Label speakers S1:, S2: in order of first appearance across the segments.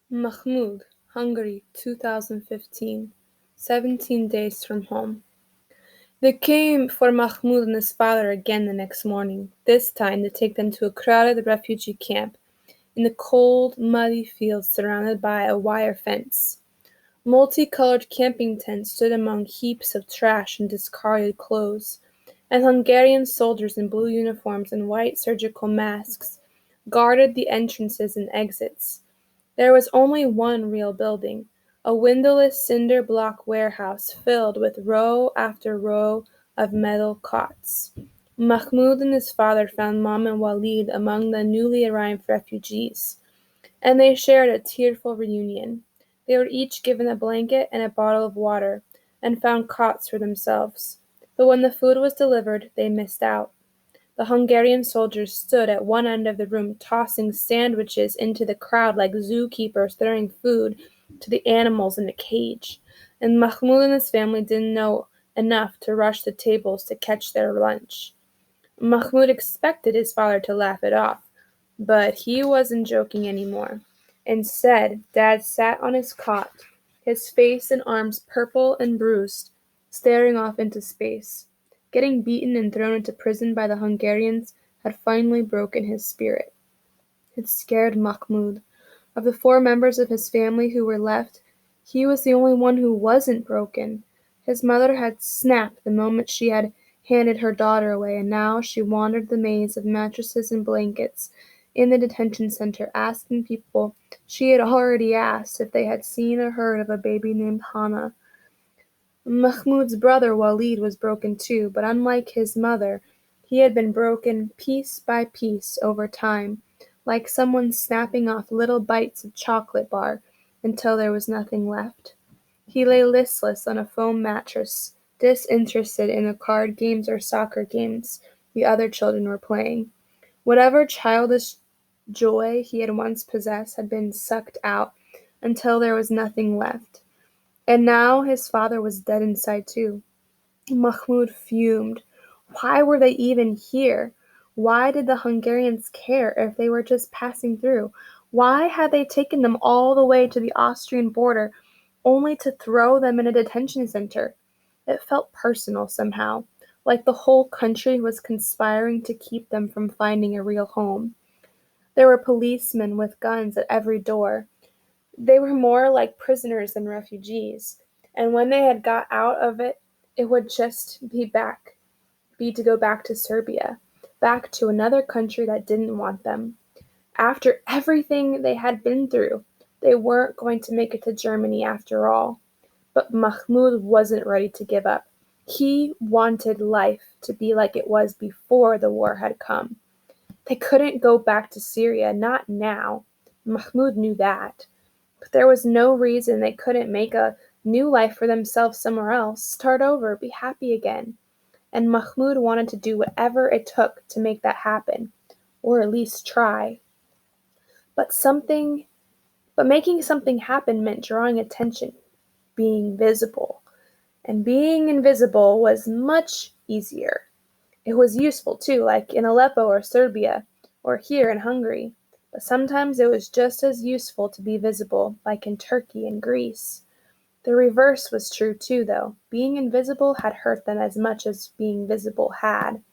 S1: Mahmoud, Hungary, 2015. 17 days from home. They came for Mahmoud and his father again the next morning, this time to take them to a crowded refugee camp in the cold, muddy fields surrounded by a wire fence. Multicolored camping tents stood among heaps of trash and discarded clothes, and Hungarian soldiers in blue uniforms and white surgical masks guarded the entrances and exits. There was only one real building, a windowless cinder block warehouse filled with row after row of metal cots. Mahmoud and his father found Mom and Walid among the newly arrived refugees, and they shared a tearful reunion. They were each given a blanket and a bottle of water, and found cots for themselves. But when the food was delivered, they missed out. The Hungarian soldiers stood at one end of the room tossing sandwiches into the crowd like zookeepers throwing food to the animals in a cage, and Mahmoud and his family didn't know enough to rush the tables to catch their lunch. Mahmoud expected his father to laugh it off, but he wasn't joking anymore. Instead, Dad sat on his cot, his face and arms purple and bruised, staring off into space. Getting beaten and thrown into prison by the Hungarians had finally broken his spirit. It scared Mahmoud. Of the four members of his family who were left, he was the only one who wasn't broken. His mother had snapped the moment she had handed her daughter away, and now she wandered the maze of mattresses and blankets in the detention center, asking people she had already asked if they had seen or heard of a baby named Hana. Mahmoud's brother Walid was broken too, but unlike his mother, he had been broken piece by piece over time, like someone snapping off little bites of chocolate bar until there was nothing left. He lay listless on a foam mattress, disinterested in the card games or soccer games the other children were playing. Whatever childish joy he had once possessed had been sucked out until there was nothing left. And now his father was dead inside too. Mahmoud fumed. Why were they even here? Why did the Hungarians care if they were just passing through? Why had they taken them all the way to the Austrian border only to throw them in a detention center? It felt personal somehow, like the whole country was conspiring to keep them from finding a real home. There were policemen with guns at every door. They were more like prisoners than refugees, and when they had got out of it, it would just be to go back to Serbia, back to another country that didn't want them. After everything they had been through, they weren't going to make it to Germany after all. But Mahmoud wasn't ready to give up. He wanted life to be like it was before the war had come. They couldn't go back to Syria, not now. Mahmoud knew that. But there was no reason they couldn't make a new life for themselves somewhere else, start over, be happy again. And Mahmoud wanted to do whatever it took to make that happen, or at least try. But something but making something happen meant drawing attention, being visible. And being invisible was much easier. It was useful too, like in Aleppo or Serbia, or here in Hungary. But sometimes it was just as useful to be visible, like in Turkey and Greece. The reverse was true too, though. Being invisible had hurt them as much as being visible had.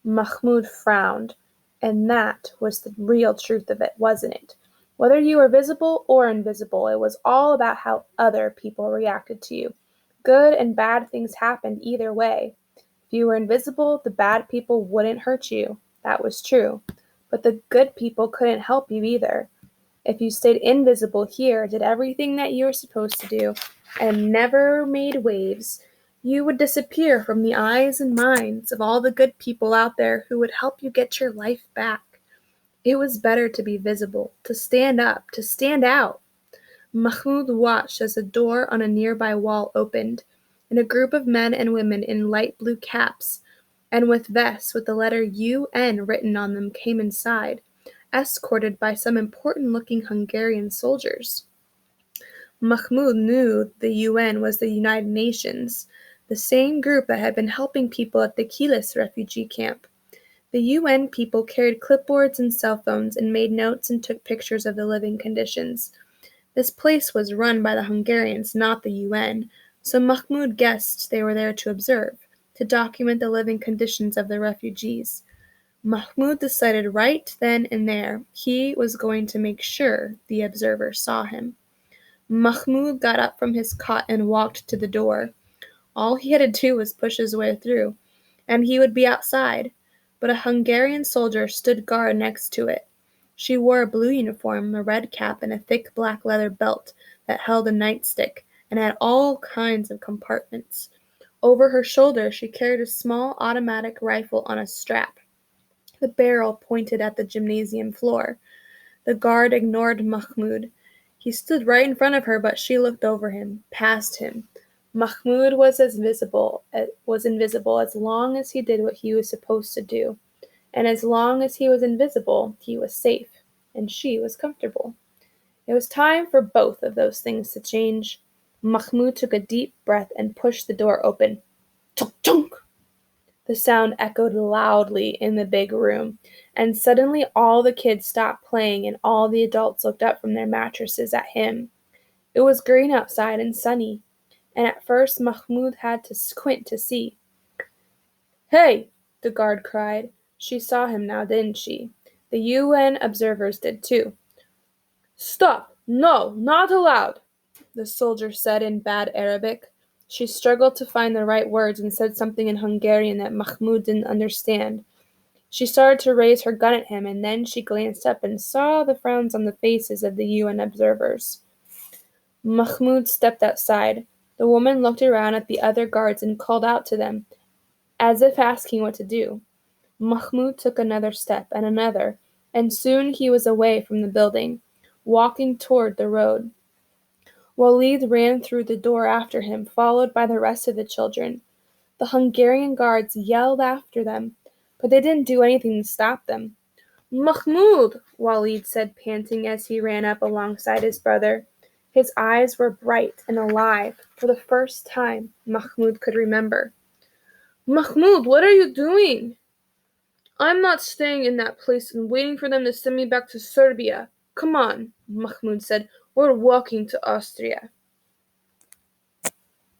S1: Mahmoud frowned, and that was the real truth of it, wasn't it? Whether you were visible or invisible, it was all about how other people reacted to you. Good and bad things happened either way. If you were invisible, the bad people wouldn't hurt you. That was true. But the good people couldn't help you either. If you stayed invisible here, did everything that you were supposed to do, and never made waves, you would disappear from the eyes and minds of all the good people out there who would help you get your life back. It was better to be visible, to stand up, to stand out. Mahmoud watched as a door on a nearby wall opened, and a group of men and women in light blue caps and with vests with the letter UN written on them came inside, escorted by some important-looking Hungarian soldiers. Mahmoud knew the UN was the United Nations, the same group that had been helping people at the Kilis refugee camp. The UN people carried clipboards and cell phones and made notes and took pictures of the living conditions. This place was run by the Hungarians, not the UN, so Mahmoud guessed they were there to observe, to document the living conditions of the refugees. Mahmoud decided right then and there he was going to make sure the observers saw him. Mahmoud got up from his cot and walked to the door. All he had to do was push his way through, and he would be outside. But a Hungarian soldier stood guard next to it. She wore a blue uniform, a red cap, and a thick black leather belt that held a nightstick, and had all kinds of compartments. Over her shoulder she carried a small automatic rifle on a strap. The barrel pointed at the gymnasium floor. The guard ignored Mahmoud. He stood right in front of her, but she looked over him, past him. Mahmoud was invisible as long as he did what he was supposed to do, and as long as he was invisible, he was safe, and she was comfortable. It was time for both of those things to change. Mahmoud took a deep breath and pushed the door open. Chunk, chunk! The sound echoed loudly in the big room, and suddenly all the kids stopped playing and all the adults looked up from their mattresses at him. It was green outside and sunny, and at first Mahmoud had to squint to see. "Hey!" the guard cried. She saw him now, didn't she? The UN observers did too. "Stop! No, not allowed!" the soldier said in bad Arabic. She struggled to find the right words and said something in Hungarian that Mahmoud didn't understand. She started to raise her gun at him, and then she glanced up and saw the frowns on the faces of the UN observers. Mahmoud stepped outside. The woman looked around at the other guards and called out to them, as if asking what to do. Mahmoud took another step and another, and soon he was away from the building, walking toward the road. Walid ran through the door after him, followed by the rest of the children. The Hungarian guards yelled after them, but they didn't do anything to stop them. "Mahmoud!" Walid said, panting as he ran up alongside his brother. His eyes were bright and alive, for the first time Mahmoud could remember. "Mahmoud, what are you doing?" "I'm not staying in that place and waiting for them to send me back to Serbia. Come on," Mahmoud said. "We're walking to Austria."